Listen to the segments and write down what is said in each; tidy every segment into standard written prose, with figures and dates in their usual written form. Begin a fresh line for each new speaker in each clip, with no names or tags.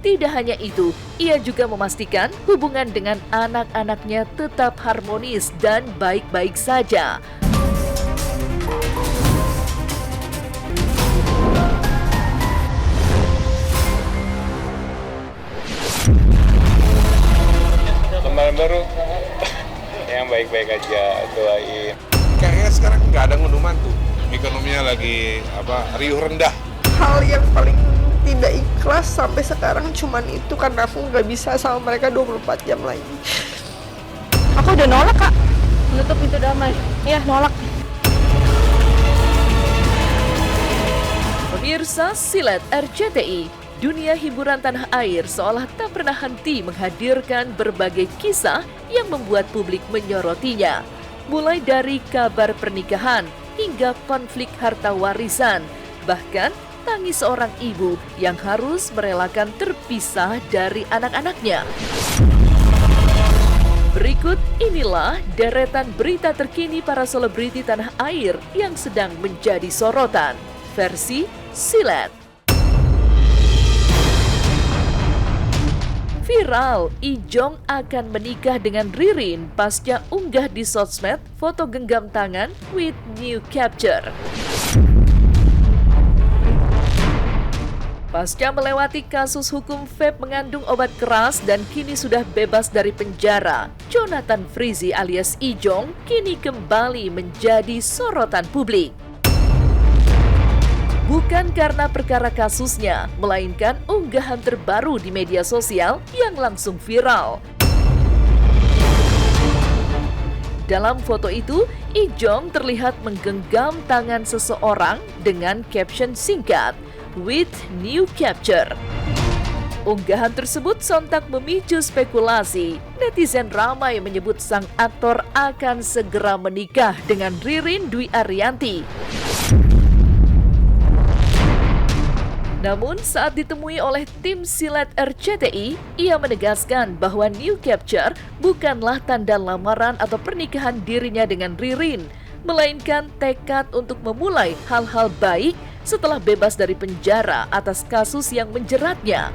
Tidak hanya itu, ia juga memastikan hubungan dengan anak-anaknya tetap harmonis dan baik-baik saja.
Lembaran baru yang baik-baik aja, doain.
Kayaknya sekarang nggak ada ngunduh mantu. Ekonominya lagi riuh rendah.
Hal yang paling tidak ikhlas sampai sekarang cuman itu, karena aku nggak bisa sama mereka 24 jam lagi.
Aku udah nolak, Kak, menutup pintu damai. Iya, nolak.
Pemirsa Silet RCTI, dunia hiburan tanah air seolah tak pernah henti menghadirkan berbagai kisah yang membuat publik menyorotinya. Mulai dari kabar pernikahan hingga konflik harta warisan, bahkan tangis seorang ibu yang harus merelakan terpisah dari anak-anaknya. Berikut inilah deretan berita terkini para selebriti tanah air yang sedang menjadi sorotan, versi Silet. Viral, Ijong akan menikah dengan Ririn pasca unggah di sosmed foto genggam tangan with new capture. Pasca melewati kasus hukum vape mengandung obat keras dan kini sudah bebas dari penjara, Jonathan Frizzy alias Ijong kini kembali menjadi sorotan publik. Bukan karena perkara kasusnya, melainkan unggahan terbaru di media sosial yang langsung viral. Dalam foto itu, Ijong terlihat menggenggam tangan seseorang dengan caption singkat, with new capture. Unggahan tersebut sontak memicu spekulasi. Netizen ramai menyebut sang aktor akan segera menikah dengan Ririn Dwi Ariyanti. Namun saat ditemui oleh tim Silet RCTI, ia menegaskan bahwa new capture bukanlah tanda lamaran atau pernikahan dirinya dengan Ririn, melainkan tekad untuk memulai hal-hal baik setelah bebas dari penjara atas kasus yang menjeratnya.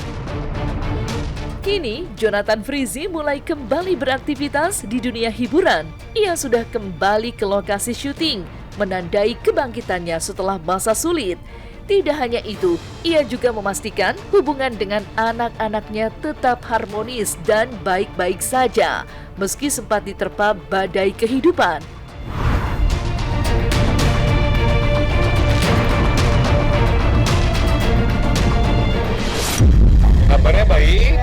Kini, Jonathan Frizzy mulai kembali beraktivitas di dunia hiburan. Ia sudah kembali ke lokasi syuting, menandai kebangkitannya setelah masa sulit. Tidak hanya itu, ia juga memastikan hubungan dengan anak-anaknya tetap harmonis dan baik-baik saja, meski sempat diterpa badai kehidupan.
Kabarnya baik,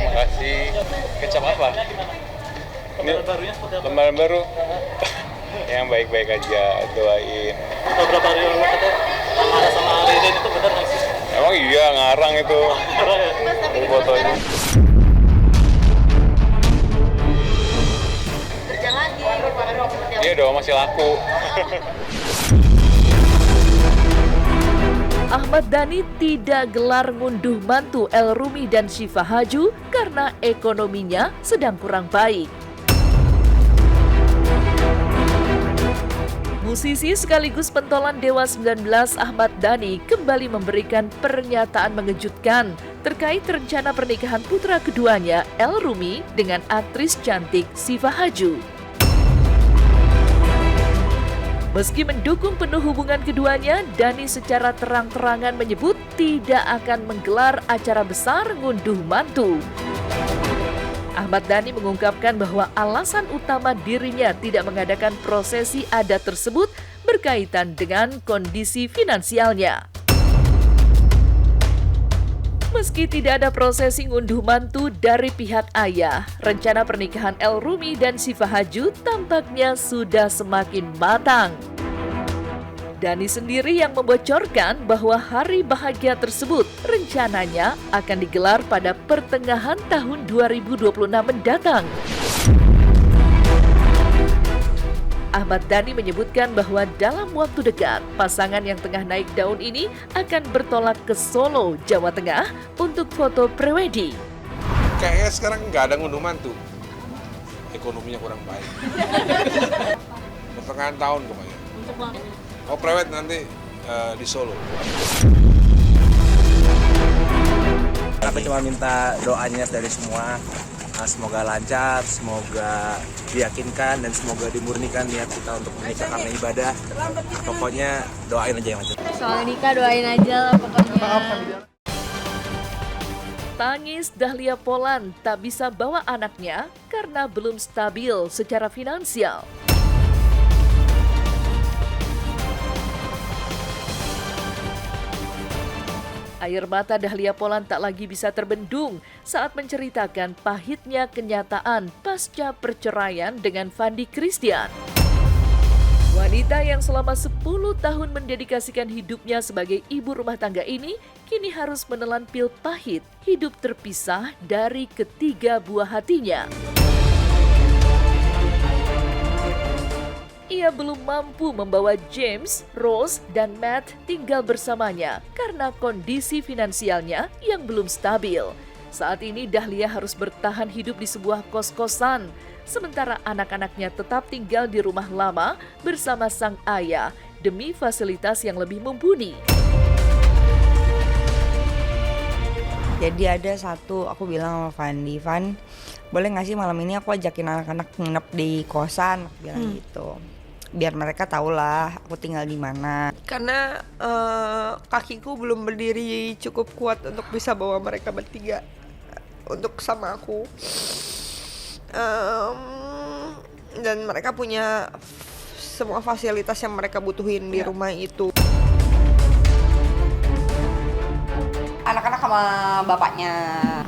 makasih. Kecap apa?
Lembaran barunya seperti apa?
Lembaran baru yang baik-baik aja, doain.
Beberapa hari lalu katanya marah sama Ririn, itu benar nggak sih?
Emang iya, ngarang itu foto itu.
Kerja lagi,
Iya dong, masih laku.
Ahmad Dhani tidak gelar ngunduh mantu El Rumi dan Syifa Haju karena ekonominya sedang kurang baik. Musisi sekaligus pentolan Dewa 19 Ahmad Dhani kembali memberikan pernyataan mengejutkan terkait rencana pernikahan putra keduanya El Rumi dengan aktris cantik Syifa Haju. Meski mendukung penuh hubungan keduanya, Dhani secara terang-terangan menyebut tidak akan menggelar acara besar ngunduh mantu. Ahmad Dhani mengungkapkan bahwa alasan utama dirinya tidak mengadakan prosesi adat tersebut berkaitan dengan kondisi finansialnya. Meski tidak ada prosesi ngunduh mantu dari pihak ayah, rencana pernikahan El Rumi dan Syifa Haju tampaknya sudah semakin matang. Dhani sendiri yang membocorkan bahwa hari bahagia tersebut rencananya akan digelar pada pertengahan tahun 2026 mendatang. Ahmad Dhani menyebutkan bahwa dalam waktu dekat, pasangan yang tengah naik daun ini akan bertolak ke Solo, Jawa Tengah untuk foto prewedding.
Kayaknya sekarang nggak ada ngunduh mantu. Ekonominya kurang baik. Pertengahan tahun pokoknya. Oh, prewed nanti di Solo.
Aku cuma minta doanya dari semua. Semoga lancar, semoga diyakinkan, dan semoga dimurnikan niat kita untuk menikah karena ibadah. Pokoknya doain aja yang lancar.
Soal nikah doain aja lah pokoknya.
Tangis Dahlia Polan tak bisa bawa anaknya karena belum stabil secara finansial. Air mata Dahlia Polan tak lagi bisa terbendung saat menceritakan pahitnya kenyataan pasca perceraian dengan Fandi Christian. Wanita yang selama 10 tahun mendedikasikan hidupnya sebagai ibu rumah tangga ini kini harus menelan pil pahit hidup terpisah dari ketiga buah hatinya. Ia belum mampu membawa James, Rose, dan Matt tinggal bersamanya karena kondisi finansialnya yang belum stabil. Saat ini Dahlia harus bertahan hidup di sebuah kos-kosan, sementara anak-anaknya tetap tinggal di rumah lama bersama sang ayah demi fasilitas yang lebih mumpuni.
Jadi ada satu, aku bilang sama Fandi, Van, boleh nggak sih malam ini aku ajakin anak-anak nginep di kosan, aku bilang gitu. Biar mereka tahu lah aku tinggal di mana.
Karena kakiku belum berdiri cukup kuat untuk bisa bawa mereka bertiga untuk sama aku. Dan mereka punya semua fasilitas yang mereka butuhin di rumah itu.
Anak-anak sama bapaknya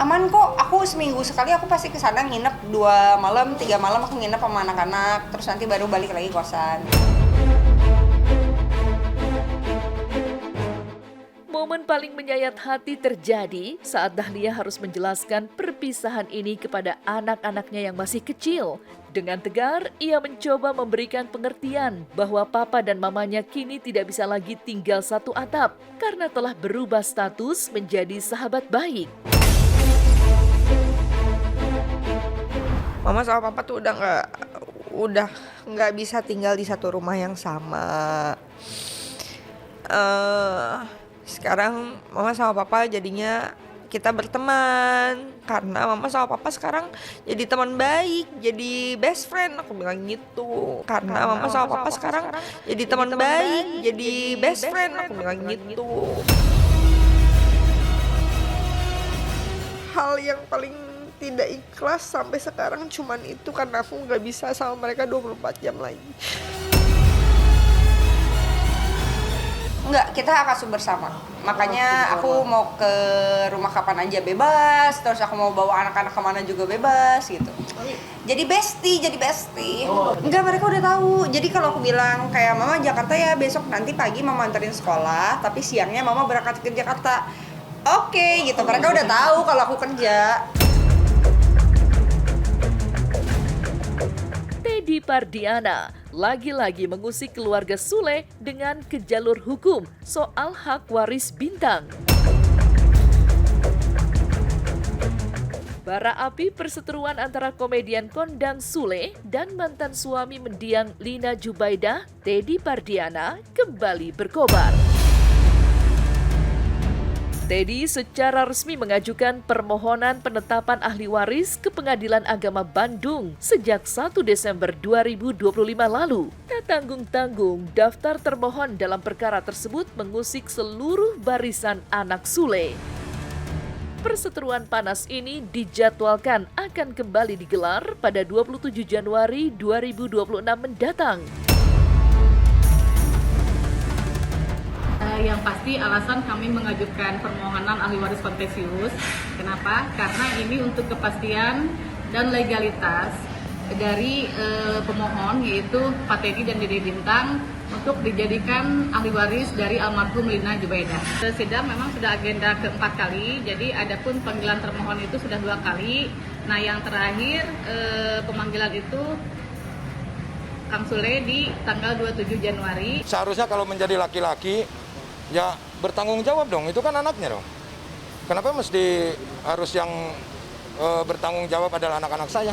aman kok, aku seminggu sekali aku pasti kesana nginep 2 malam, 3 malam aku nginep sama anak-anak, terus nanti baru balik lagi kosan.
Momen paling menyayat hati terjadi saat Dahlia harus menjelaskan perpisahan ini kepada anak-anaknya yang masih kecil. Dengan tegar, ia mencoba memberikan pengertian bahwa papa dan mamanya kini tidak bisa lagi tinggal satu atap karena telah berubah status menjadi sahabat baik.
Mama sama papa tuh udah nggak bisa tinggal di satu rumah yang sama. Sekarang mama sama papa jadinya kita berteman karena mama sama papa sekarang jadi teman baik, jadi best friend, aku bilang gitu. Karena mama sama papa sekarang jadi teman baik, jadi best friend, aku bilang gitu. Hal yang paling tidak ikhlas sampai sekarang cuman itu, karena aku nggak bisa sama mereka 24 jam lagi.
Enggak, kita akan bersama. Makanya aku mau ke rumah kapan aja bebas, terus aku mau bawa anak-anak kemana juga bebas gitu. Jadi bestie. Enggak, mereka udah tahu. Jadi kalau aku bilang kayak mama Jakarta ya, besok nanti pagi mama anterin sekolah, tapi siangnya mama berangkat ke Jakarta. Oke, gitu. Mereka udah tahu kalau aku kerja.
Teddy Pardiana lagi-lagi mengusik keluarga Sule dengan ke jalur hukum soal hak waris bintang. Bara api perseteruan antara komedian kondang Sule dan mantan suami mendiang Lina Jubaidah, Teddy Pardiana, kembali berkobar. Teddy secara resmi mengajukan permohonan penetapan ahli waris ke Pengadilan Agama Bandung sejak 1 Desember 2025 lalu. Tak tanggung-tanggung, daftar termohon dalam perkara tersebut mengusik seluruh barisan anak Sule. Perseteruan panas ini dijadwalkan akan kembali digelar pada 27 Januari 2026 mendatang.
Yang pasti alasan kami mengajukan permohonan ahli waris konteksius. Kenapa? Karena ini untuk kepastian dan legalitas dari pemohon, yaitu Pak Teddy dan Dede Bintang, untuk dijadikan ahli waris dari almarhum Lina Jubaidah. Sidang memang sudah agenda keempat kali, jadi adapun panggilan termohon itu sudah 2 kali. Nah, yang terakhir pemanggilan itu Kang Sule di tanggal 27 Januari.
Seharusnya kalau menjadi laki-laki, ya bertanggung jawab dong, itu kan anaknya dong. Kenapa mesti harus yang bertanggung jawab adalah anak-anak saya?